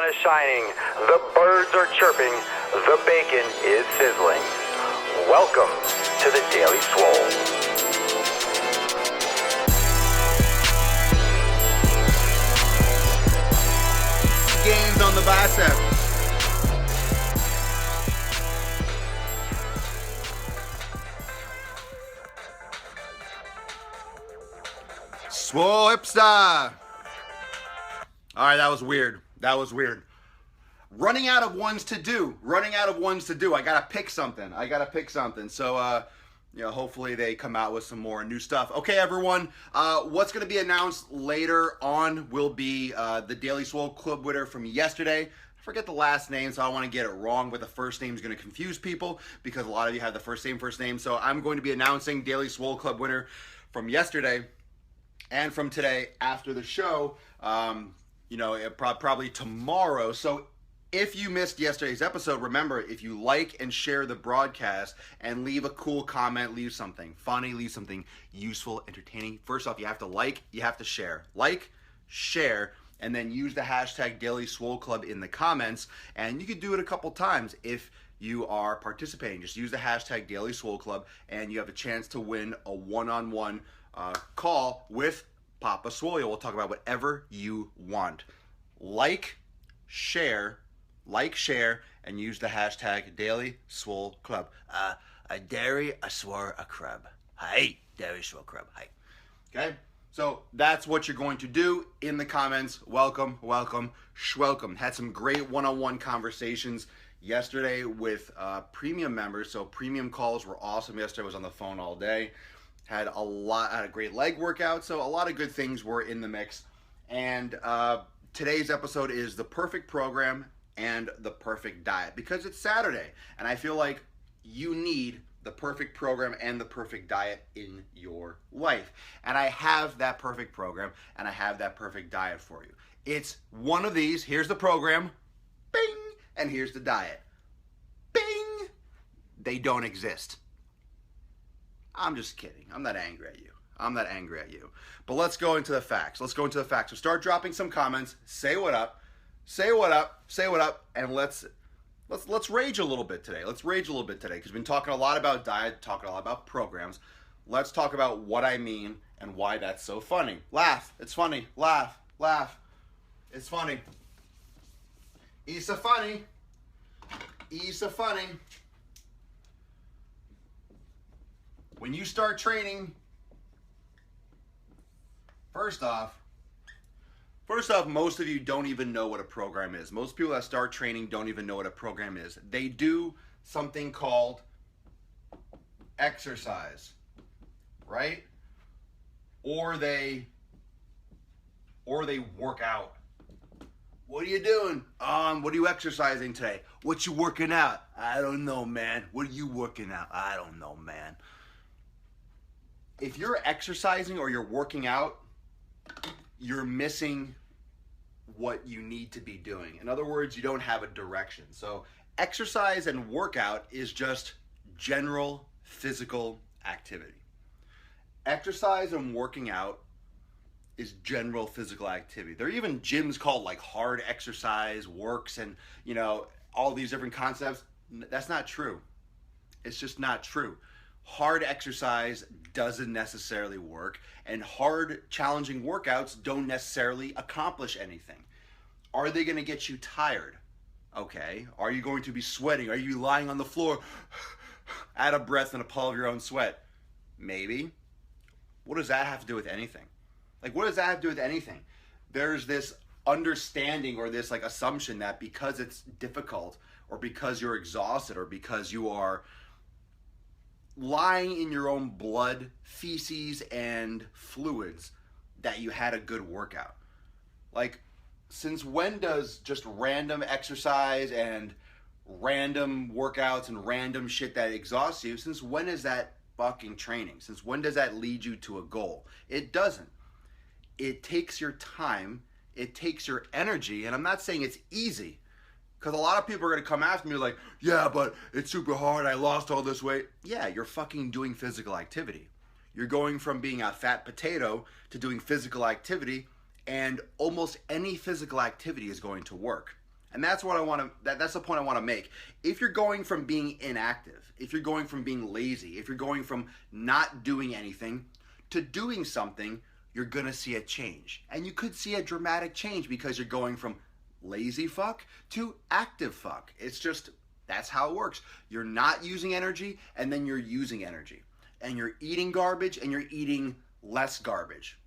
is shining, the birds are chirping, the bacon is sizzling. Welcome to the Daily Swole. Gains on the bicep. Swole hipster. All right, that was weird. Running out of ones to do. I gotta pick something. So, hopefully they come out with some more new stuff. Okay, everyone. What's gonna be announced later on will be the Daily Swole Club winner from yesterday. I forget the last name, so I don't want to get it wrong, but the first name is going to confuse people because a lot of you have the first name. So I'm going to be announcing Daily Swole Club winner from yesterday and from today after the show. Probably tomorrow. So if you missed yesterday's episode, remember, if you like and share the broadcast and leave a cool comment, leave something funny, leave something useful, entertaining. First off, you have to like, you have to share. Like, share, and then use the hashtag Daily Swole Club in the comments. And you could do it a couple times if you are participating. Just use the hashtag Daily Swole Club, and you have a chance to win a one-on-one call with Papa Swole. We'll talk about whatever you want. Like, share, and use the hashtag Daily Swole Club. A dairy, a swore, a crab. Hi, Daily Swole Club. Hi. Okay? So that's what you're going to do in the comments. Welcome. Had some great one-on-one conversations yesterday with premium members. So premium calls were awesome yesterday. I was on the phone all day. Had a great leg workout, so a lot of good things were in the mix. And today's episode is the perfect program and the perfect diet because it's Saturday, and I feel like you need the perfect program and the perfect diet in your life. And I have that perfect program and I have that perfect diet for you. It's one of these. Here's the program, bing, and here's the diet, bing. They don't exist. I'm just kidding. I'm not angry at you. But let's go into the facts. So start dropping some comments. Say what up, and let's rage a little bit today. Because we've been talking a lot about diet, talking a lot about programs. Let's talk about what I mean and why that's so funny. Laugh. It's funny. Laugh. It's funny. It's so funny. When you start training, first off, most of you don't even know what a program is. Most people that start training don't even know what a program is. They do something called exercise, right? Or they work out. What are you doing? What are you exercising today? What you working out? I don't know, man. What are you working out? I don't know, man. If you're exercising or you're working out, you're missing what you need to be doing. In other words, you don't have a direction. So exercise and workout is just general physical activity. Exercise and working out is general physical activity. There are even gyms called like hard exercise works and, all these different concepts. That's not true. It's just not true. Hard exercise doesn't necessarily work, and hard, challenging workouts don't necessarily accomplish anything. Are they going to get you tired? Okay. Are you going to be sweating? Are you lying on the floor out of breath in a puddle of your own sweat? Maybe. What does that have to do with anything? There's this understanding or this assumption that because it's difficult or because you're exhausted or because you are lying in your own blood, feces, and fluids that you had a good workout. Since when does just random exercise and random workouts and random shit that exhausts you, since when is that fucking training? Since when does that lead you to a goal? It doesn't. It takes your time, it takes your energy, and I'm not saying it's easy. Because a lot of people are going to come after me like, yeah, but it's super hard. I lost all this weight. Yeah, you're fucking doing physical activity. You're going from being a fat potato to doing physical activity, and almost any physical activity is going to work. And that's what I want to, that's the point I want to make. If you're going from being inactive, if you're going from being lazy, if you're going from not doing anything to doing something, you're going to see a change. And you could see a dramatic change because you're going from lazy fuck to active fuck. It's just, that's how it works. You're not using energy, and then you're using energy. And you're eating garbage, and you're eating less garbage.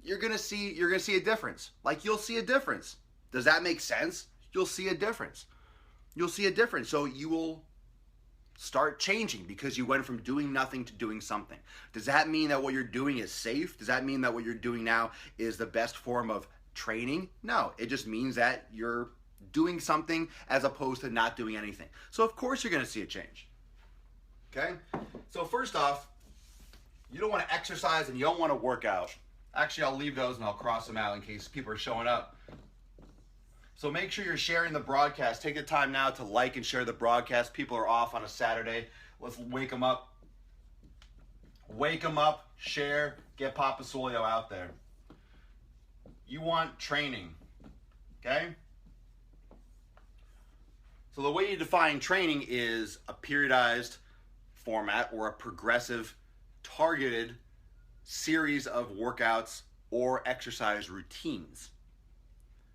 You're gonna see a difference. Like, you'll see a difference. Does that make sense? You'll see a difference. You'll see a difference. So you will start changing because you went from doing nothing to doing something. Does that mean that what you're doing is safe? Does that mean that what you're doing now is the best form of training? No, it just means that you're doing something as opposed to not doing anything. So of course you're gonna see a change. Okay? So first off, you don't want to exercise and you don't want to work out. Actually, I'll leave those and I'll cross them out in case people are showing up. So make sure you're sharing the broadcast. Take the time now to like and share the broadcast. People are off on a Saturday. Let's wake them up. Wake them up, share, get Papa Swole out there. You want training, okay? So the way you define training is a periodized format or a progressive, targeted series of workouts or exercise routines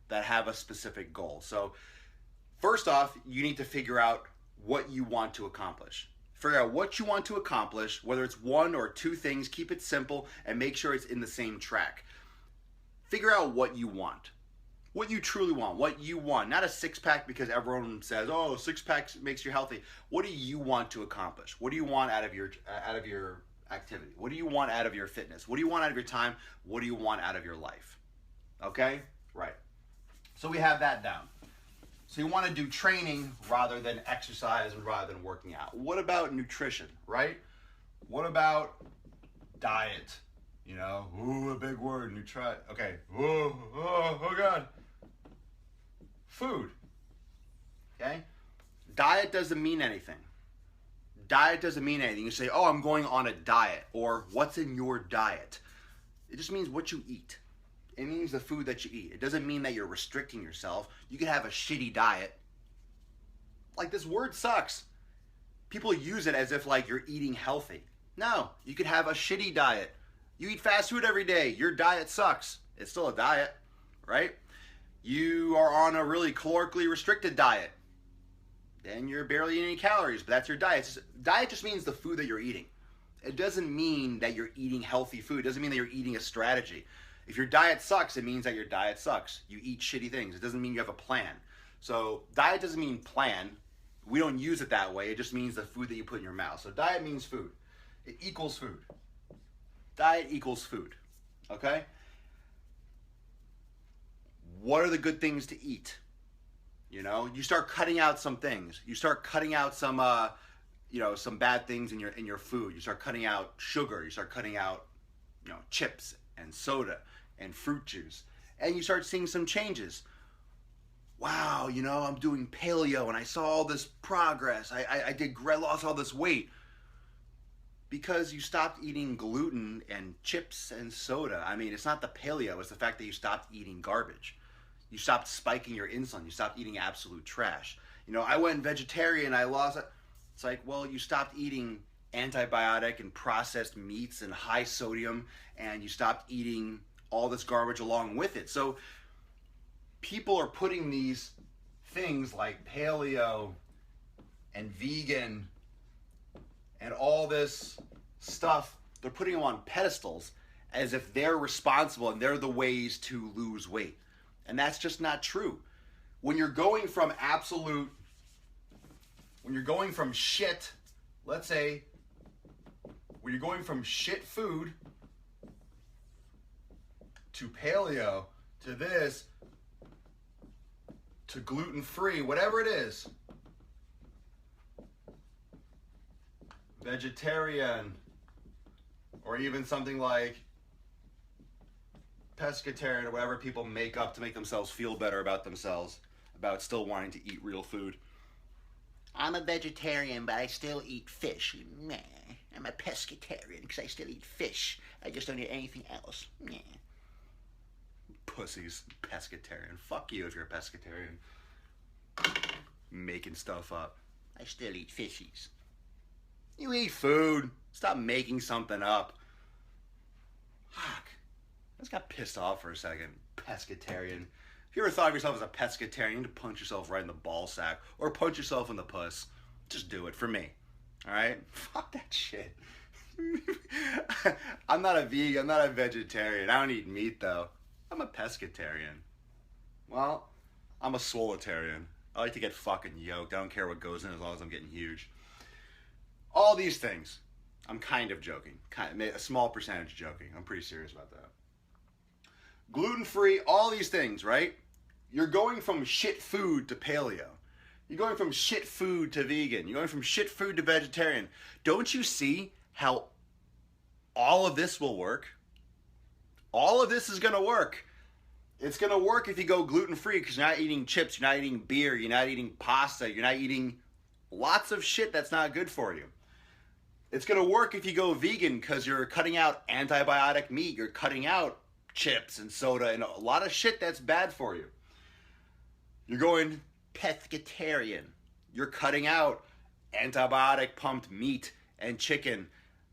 that have a specific goal. So first off, you need to figure out what you want to accomplish. Figure out what you want to accomplish, whether it's one or two things. Keep it simple and make sure it's in the same track. Figure out what you want. What you truly want, what you want. Not a six-pack because everyone says, oh, six-pack makes you healthy. What do you want to accomplish? What do you want out of your activity? What do you want out of your fitness? What do you want out of your time? What do you want out of your life? Okay? Right. So we have that down. So you want to do training rather than exercise and rather than working out. What about nutrition, right? What about diet? You know, ooh, a big word, okay, oh God. Food, okay? Diet doesn't mean anything. Diet doesn't mean anything. You say, oh, I'm going on a diet, or what's in your diet? It just means what you eat. It means the food that you eat. It doesn't mean that you're restricting yourself. You can have a shitty diet. Like, this word sucks. People use it as if like you're eating healthy. No, you could have a shitty diet. You eat fast food every day. Your diet sucks. It's still a diet, right? You are on a really calorically restricted diet. Then you're barely eating any calories, but that's your diet. Diet just means the food that you're eating. It doesn't mean that you're eating healthy food. It doesn't mean that you're eating a strategy. If your diet sucks, it means that your diet sucks. You eat shitty things. It doesn't mean you have a plan. So diet doesn't mean plan. We don't use it that way. It just means the food that you put in your mouth. So diet means food. It equals food. Diet equals food. Okay? What are the good things to eat? You know, you start cutting out some things. You start cutting out some some bad things in your food. You start cutting out sugar. You start cutting out, chips and soda and fruit juice. And you start seeing some changes. Wow, I'm doing paleo and I saw all this progress. I lost all this weight. Because you stopped eating gluten and chips and soda. I mean, it's not the paleo, it's the fact that you stopped eating garbage. You stopped spiking your insulin. You stopped eating absolute trash. I went vegetarian, I lost it. It's like, well, you stopped eating antibiotic and processed meats and high sodium, and you stopped eating all this garbage along with it. So people are putting these things like paleo and vegan and all this stuff, they're putting them on pedestals as if they're responsible and they're the ways to lose weight. And that's just not true. When you're going from shit, let's say, when you're going from shit food to paleo, to this, to gluten-free, whatever it is, vegetarian, or even something like pescatarian, or whatever people make up to make themselves feel better about themselves, about still wanting to eat real food. I'm a vegetarian, but I still eat fish. Meh. I'm a pescatarian because I still eat fish. I just don't eat anything else. Meh. Pussies. Pescatarian. Fuck you if you're a pescatarian. Making stuff up. I still eat fishies. You eat food. Stop making something up. Fuck. I just got pissed off for a second. Pescatarian. If you ever thought of yourself as a pescatarian, you need to punch yourself right in the ball sack. Or punch yourself in the puss. Just do it for me. Alright? Fuck that shit. I'm not a vegan. I'm not a vegetarian. I don't eat meat though. I'm a pescatarian. Well, I'm a swoletarian. I like to get fucking yoked. I don't care what goes in as long as I'm getting huge. All these things. I'm kind of joking. A small percentage joking. I'm pretty serious about that. Gluten-free, all these things, right? You're going from shit food to paleo. You're going from shit food to vegan. You're going from shit food to vegetarian. Don't you see how all of this will work? All of this is going to work. It's going to work if you go gluten-free because you're not eating chips, you're not eating beer, you're not eating pasta, you're not eating lots of shit that's not good for you. It's going to work if you go vegan because you're cutting out antibiotic meat, you're cutting out chips and soda and a lot of shit that's bad for you. You're going pescatarian. You're cutting out antibiotic pumped meat and chicken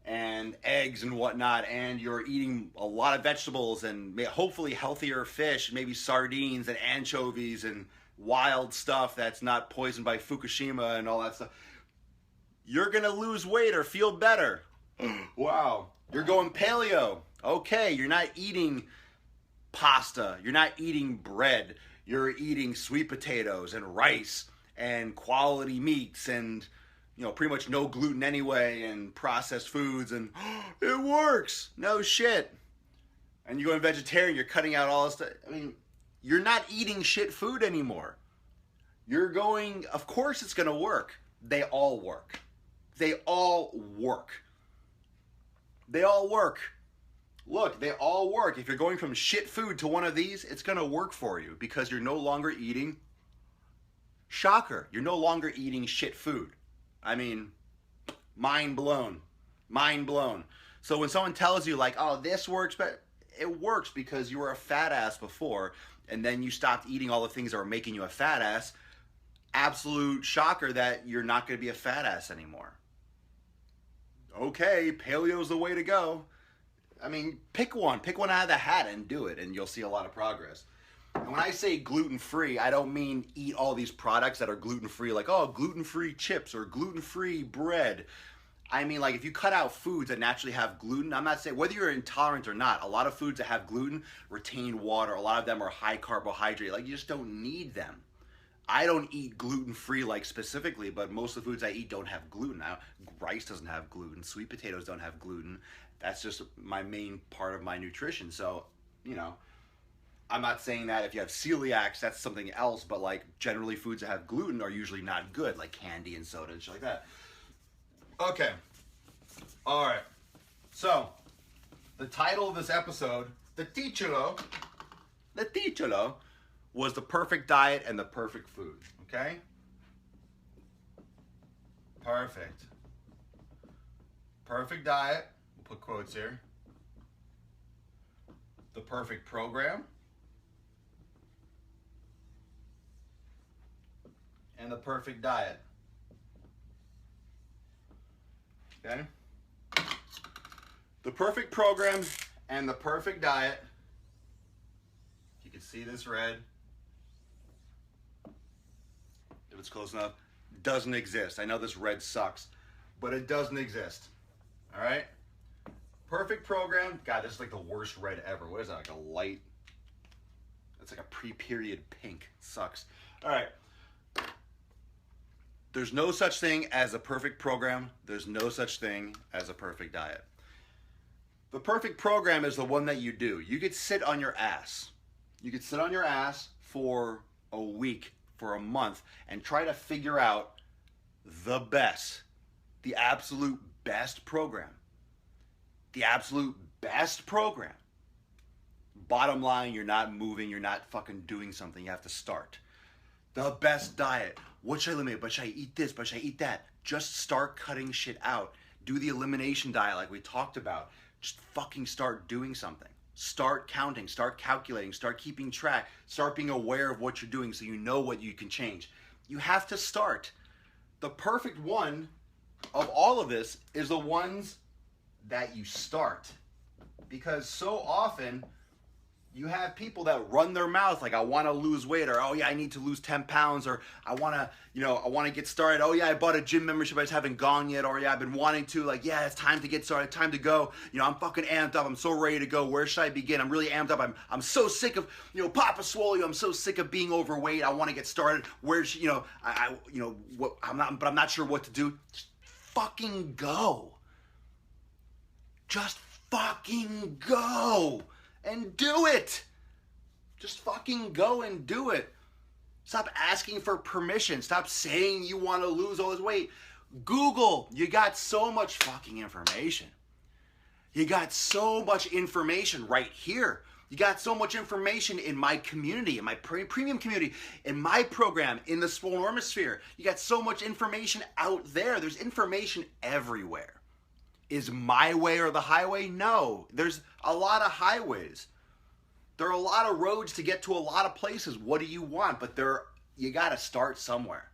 and eggs and whatnot, and you're eating a lot of vegetables and hopefully healthier fish, maybe sardines and anchovies and wild stuff that's not poisoned by Fukushima and all that stuff. You're gonna lose weight or feel better. Wow. You're going paleo. Okay, you're not eating pasta. You're not eating bread. You're eating sweet potatoes and rice and quality meats and, you know, pretty much no gluten anyway and processed foods, and it works. No shit. And you're going vegetarian, you're cutting out all this stuff. I mean, you're not eating shit food anymore. You're going, of course it's going to work. They all work. They all work. They all work. Look, they all work. If you're going from shit food to one of these, it's going to work for you because you're no longer eating, shocker, you're no longer eating shit food. I mean, mind blown. Mind blown. So when someone tells you like, oh, this works, but it works because you were a fat ass before and then you stopped eating all the things that were making you a fat ass, absolute shocker that you're not going to be a fat ass anymore. Okay, paleo's the way to go. I mean, pick one out of the hat and do it and you'll see a lot of progress. And when I say gluten-free, I don't mean eat all these products that are gluten-free, like, oh, gluten-free chips or gluten-free bread. I mean, like, if you cut out foods that naturally have gluten, I'm not saying, whether you're intolerant or not, a lot of foods that have gluten retain water. A lot of them are high carbohydrate. Like, you just don't need them. I don't eat gluten-free, like, specifically, but most of the foods I eat don't have gluten. Now, rice doesn't have gluten. Sweet potatoes don't have gluten. That's just my main part of my nutrition. So, you know, I'm not saying that if you have celiacs, that's something else, but like generally foods that have gluten are usually not good, like candy and soda and shit like that. Okay. All right. So, the title of this episode, the titulo, was The Perfect Diet and the Perfect Food. Okay? Perfect. Perfect diet. We'll put quotes here. The perfect program. And the perfect diet. Okay? The perfect program and the perfect diet. If you can see this red, if it's close enough, doesn't exist. I know this red sucks, but it doesn't exist. All right? Perfect program. God, this is like the worst red ever. What is that? Like a light? It's like a pre-period pink. It sucks. All right. There's no such thing as a perfect program. There's no such thing as a perfect diet. The perfect program is the one that you do. You could sit on your ass. You could sit on your ass for a week, for a month, and try to figure out the best, the absolute best program. The absolute best program. Bottom line, you're not moving, you're not fucking doing something. You have to start. The best diet. What should I eliminate? But should I eat this? But should I eat that? Just start cutting shit out. Do the elimination diet like we talked about. Just fucking start doing something. Start counting, start calculating, start keeping track, start being aware of what you're doing so you know what you can change. You have to start. The perfect one of all of this is the ones that you start. Because so often you have people that run their mouth like, I want to lose weight, or, oh yeah, I need to lose 10 pounds, or I want to get started. Oh yeah, I bought a gym membership, I just haven't gone yet. Or yeah, I've been wanting to, like, yeah, it's time to get started, time to go. I'm fucking amped up, I'm so ready to go. Where should I begin? I'm really amped up. I'm so sick of, Papa Swole, I'm so sick of being overweight. I want to get started. Where should, I'm not sure what to do. Just fucking go. Just fucking go. And do it. Just fucking go and do it. Stop asking for permission. Stop saying you want to lose all this weight. Google. You got so much fucking information. You got so much information right here. You got so much information in my community, in my premium community, in my program, in the Swolenormous sphere. You got so much information out there. There's information everywhere. Is my way or the highway? No. There's a lot of highways. There are a lot of roads to get to a lot of places. What do you want? But you got to start somewhere.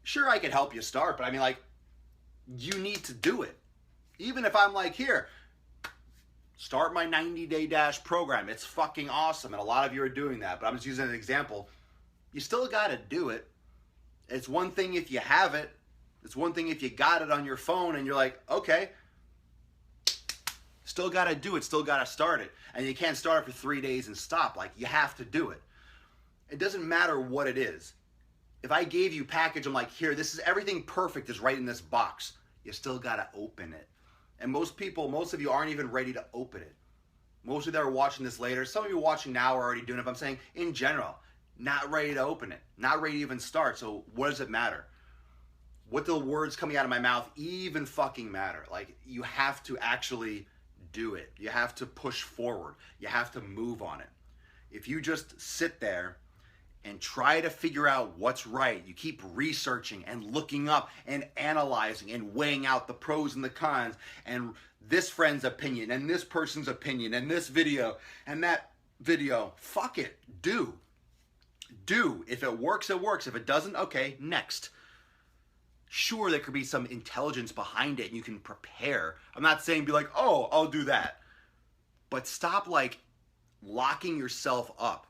Sure, I could help you start, but you need to do it. Even if I'm like, here, start my 90-day dash program. It's fucking awesome, and a lot of you are doing that, but I'm just using an example. You still got to do it. It's one thing if you have it. It's one thing if you got it on your phone and you're like, okay, still got to do it, still got to start it. And you can't start it for 3 days and stop. You have to do it. It doesn't matter what it is. If I gave you a package, I'm like, here, this is everything perfect is right in this box. You still got to open it. And most of you aren't even ready to open it. Most of you that are watching this later, some of you watching now are already doing it. But I'm saying, in general, not ready to open it. Not ready to even start. So what does it matter? What the words coming out of my mouth even fucking matter? You have to actually do it. You have to push forward. You have to move on it. If you just sit there and try to figure out what's right, you keep researching and looking up and analyzing and weighing out the pros and the cons and this friend's opinion and this person's opinion and this video and that video, fuck it. Do. If it works, it works. If it doesn't, okay, next. Sure, there could be some intelligence behind it and you can prepare. I'm not saying be like, oh, I'll do that. But stop locking yourself up.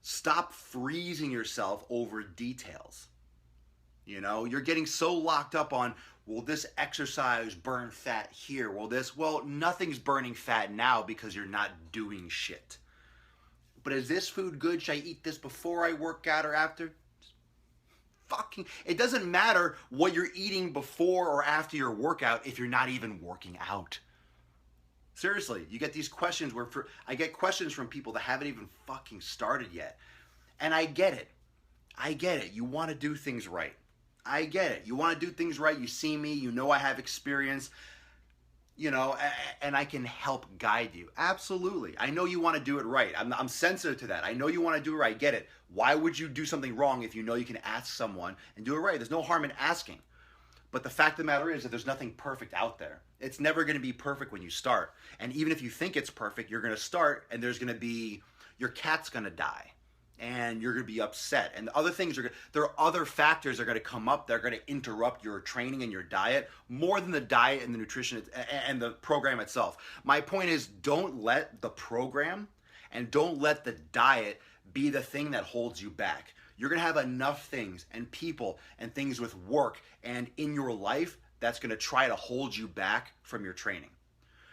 Stop freezing yourself over details. You're getting so locked up on, will this exercise burn fat here? Well, nothing's burning fat now because you're not doing shit. But is this food good? Should I eat this before I work out or after? It doesn't matter what you're eating before or after your workout if you're not even working out. Seriously, you get these questions I get questions from people that haven't even fucking started yet. And I get it. You want to do things right. I get it. You want to do things right. You see me, I have experience, and I can help guide you. Absolutely. I know you want to do it right. I'm sensitive to that. I know you want to do it right. I get it. Why would you do something wrong if you know you can ask someone and do it right? There's no harm in asking. But the fact of the matter is that there's nothing perfect out there. It's never going to be perfect when you start. And even if you think it's perfect, you're going to start and your cat's going to die. And you're going to be upset. And there are other factors that are going to come up that are going to interrupt your training and your diet more than the diet and the nutrition and the program itself. My point is, don't let the program and don't let the diet be the thing that holds you back. You're going to have enough things and people and things with work and in your life that's going to try to hold you back from your training.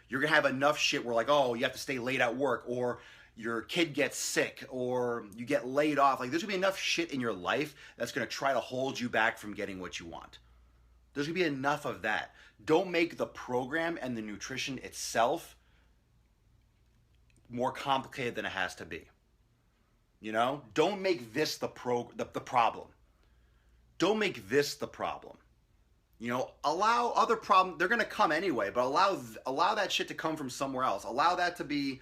You're going to have enough shit where oh, you have to stay late at work, or your kid gets sick, or you get laid off. There's going to be enough shit in your life that's going to try to hold you back from getting what you want. There's going to be enough of that. Don't make the program and the nutrition itself more complicated than it has to be. Don't make this the problem. Don't make this the problem. Allow other problems. They're going to come anyway, but allow that shit to come from somewhere else. Allow that to be,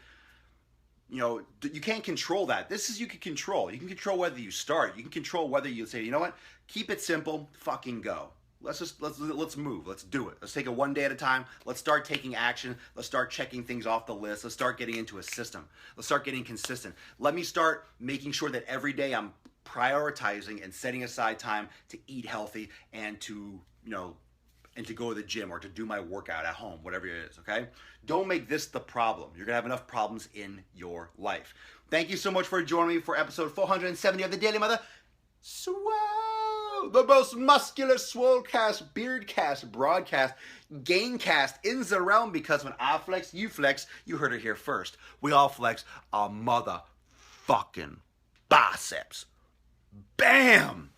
you can't control that. You can control. You can control whether you start. You can control whether you say, you know what, keep it simple, fucking go. let's move. Let's do it. Let's take it one day at a time. Let's start taking action. Let's start checking things off the list. Let's start getting into a system. Let's start getting consistent. Let me start making sure that every day I'm prioritizing and setting aside time to eat healthy and to, and to go to the gym or to do my workout at home, whatever it is, okay? Don't make this the problem. You're gonna have enough problems in your life. Thank you so much for joining me for episode 470 of the Daily Mother Swole, the most muscular Swolecast, Beardcast, broadcast, Gamecast in the realm, because when I flex, you heard it here first. We all flex our motherfucking biceps. Bam!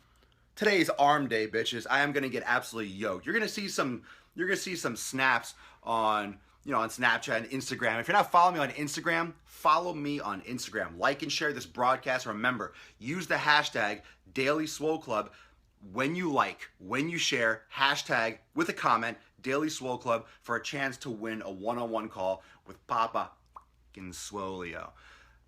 Today's arm day, bitches. I am gonna get absolutely yoked. You're gonna see some snaps on on Snapchat and Instagram. If you're not following me on Instagram, follow me on Instagram. Like and share this broadcast. Remember, use the hashtag Daily Swole Club when you like, when you share, hashtag with a comment, Daily Swole Club, for a chance to win a one-on-one call with Papa f***ing Swolio.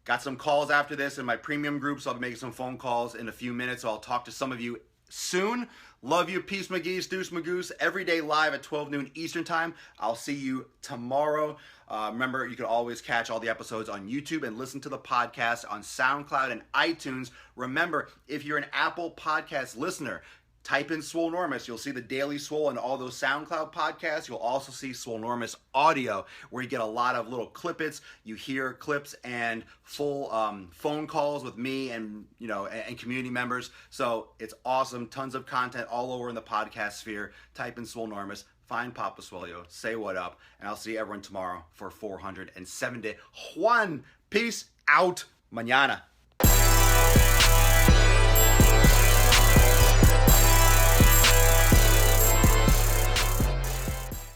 Got some calls after this in my premium group, so I'll be making some phone calls in a few minutes, so I'll talk to some of you soon. Love you. Peace, McGee's, Deuce, Magoose. Every day live at 12 noon Eastern Time. I'll see you tomorrow. Remember, you can always catch all the episodes on YouTube and listen to the podcast on SoundCloud and iTunes. Remember, if you're an Apple Podcast listener, type in Swolenormous. You'll see the Daily Swole and all those SoundCloud podcasts. You'll also see Swolenormous Audio, where you get a lot of little clippets. You hear clips and full phone calls with me and and community members. So it's awesome. Tons of content all over in the podcast sphere. Type in Swolenormous. Find Papa Swolio. Say what up. And I'll see everyone tomorrow for 470. Juan. Peace out. Mañana.